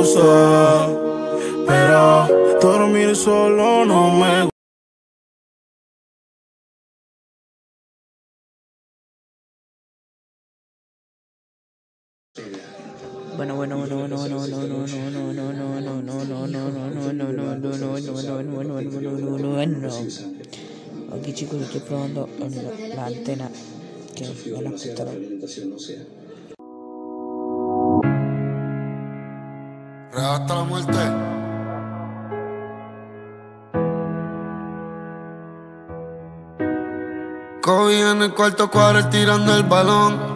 gusta, pero dormir solo no me gusta. Aquí chicos estoy probando la antena que me la prestaron. Hasta la muerte. Kobe en el cuarto cuadro tirando el balón.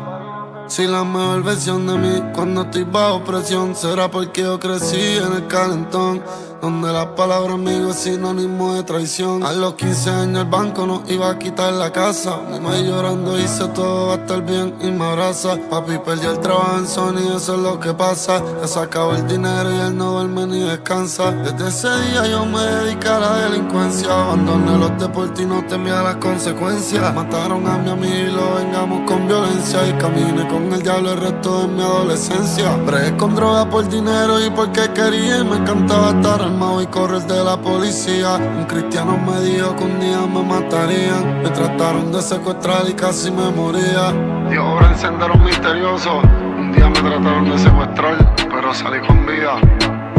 Si la mejor versión de mí cuando estoy bajo presión será porque yo crecí en el calentón, donde la palabra amigo es sinónimo de traición. A los 15 años el banco nos iba a quitar la casa. Mi madre llorando dice todo va a estar bien y me abraza. Papi perdió el trabajo en Sony, eso es lo que pasa. Ya se acabó el dinero y él no duerme ni descansa. Desde ese día yo me dediqué a la delincuencia. Abandoné los deportes y no temía las consecuencias. Mataron a mi amigo y lo vengamos con violencia. Y caminé con el diablo el resto de mi adolescencia. Bregué con droga por dinero y porque quería y me encantaba estar armado y correr de la policía. Un cristiano me dijo que un día me matarían. Me trataron de secuestrar y casi me moría. Dios obra en senderos misteriosos. Un día me trataron de secuestrar, pero salí con vida.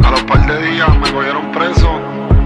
A los par de días me cogieron preso.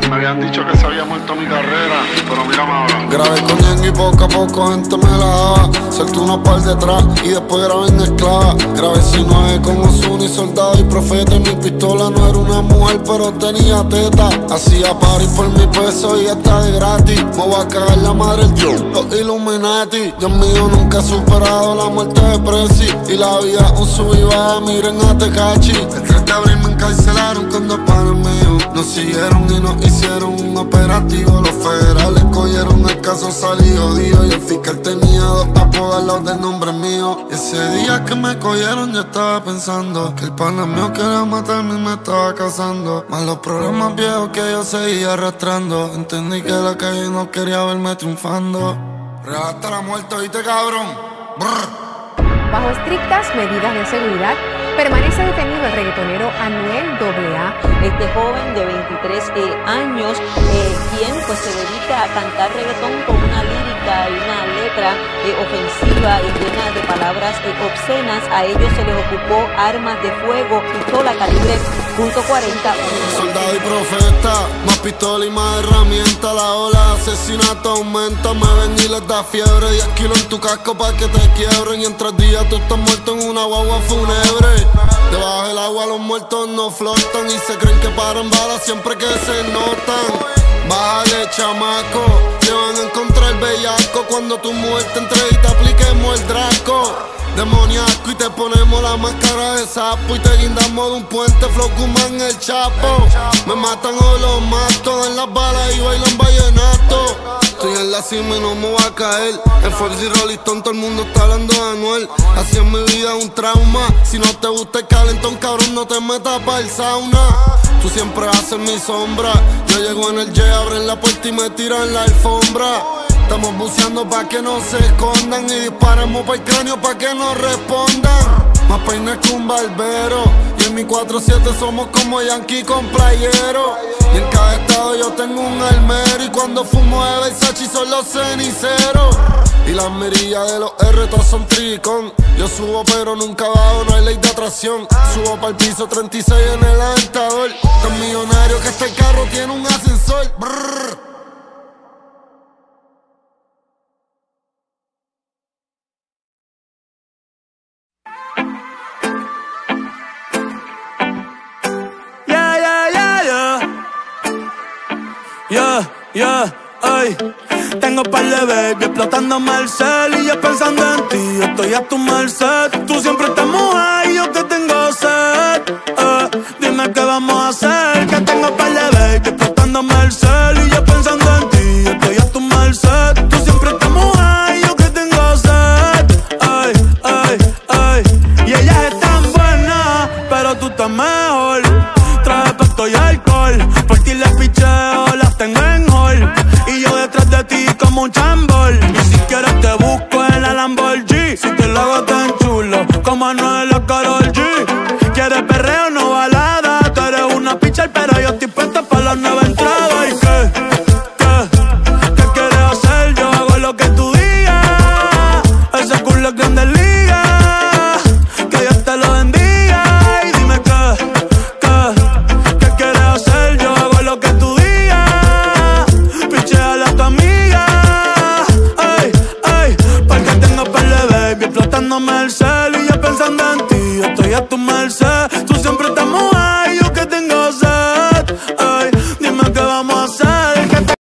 Me habían dicho que se había muerto mi carrera, pero mírame ahora. Grabé con Yang y poco a poco gente me la daba. Solté unos par detrás y después grabé en esclava. Grabé 19 con Ozuna y Soldado y Profeta. Mi pistola no era una mujer pero tenía teta. Hacía party por mi peso y está de gratis. Me voy a cagar la madre el Dios, los Illuminati. Dios mío, nunca he superado la muerte de Prezi. Y la vida un sub y baja, miren a Tecachi. El 3 de abril me encarcelaron con dos panes míos. Nos siguieron y nos hicieron un operativo. Los federales cogieron el caso, salí jodido. Y el fiscal tenía dos apodos al lado del nombre mío. Y ese día que me cogieron yo estaba pensando que el pana mío quería matarme y me estaba casando. Más los problemas viejos que yo seguía arrastrando. Entendí que la calle no quería verme triunfando. Real hasta la muerte, ¿oíste, cabrón? Brr. Bajo estrictas medidas de seguridad, permanece detenido el reggaetonero Anuel AA. Este joven de 23 años, quien pues se dedica a cantar reggaetón con una lírica y una letra ofensiva y llena de palabras obscenas. A ellos se les ocupó armas de fuego, pistola calibre .40. Soldado y profeta, más pistola y más herramienta. La ola de asesinato aumenta, me ven y les da fiebre. 10 kilos en tu casco pa' que te quiebren. Y en 3 días tú estás muerto en una guagua fúnebre. Debajo del agua los muertos no flotan y se creen que paran balas siempre que se notan. Bájale, chamaco, te van a encontrar bellaco cuando tu mujer te entre y te apliquemos el draco. Demoníaco y te ponemos la máscara de sapo y te guindamos de un puente, Flow Kuman el Chapo. Me matan o los mato, en las balas y bailan vallenato. Estoy en la cima y no me voy a caer. En Fox y Rolling Stone todo el mundo está hablando de Anuel. Así en mi vida un trauma. Si no te gusta el calentón, cabrón, no te metas pa' el sauna. Tú siempre vas a ser mi sombra. Yo llego en el jet, abren la puerta y me tiran la alfombra. Estamos buceando pa' que no se escondan y disparemos pa' el cráneo pa' que no respondan. Más peines que un barbero y en mi 4-7 somos como Yankee con playero. Y en cada estado yo tengo un almero y cuando fumo de Versace son los ceniceros. Y las mirillas de los R todas son tricón. Yo subo pero nunca bajo, no hay ley de atracción. Subo pa'l piso 36 en el aventador. Tan millonario que este carro tiene un ascensor. Brrr. Ay. Tengo par de baby explotando Marcel y yo pensando en ti, yo estoy a tu merced. Tú siempre estás mujer y yo que tengo sed. Dime qué vamos a hacer, que tengo par de baby explotando Marcel y yo pensando en ti, yo estoy a tu merced. Tú siempre estás mujer y yo que tengo sed. Ay, ay, ay. Y ellas están buenas, pero tú estás mejor. Traje pesto y alcohol, por ti les picheo, las tengo en hall. Y yo detrás de ti como un chambol. Y si quieres te busco en la Lamborghini. Si te lo hago tan chulo como Anuel o Karol G. ¿Quieres perreo no balada? Tú merced. Y yo pensando en ti, estoy a tu merced. Tú siempre estás mujer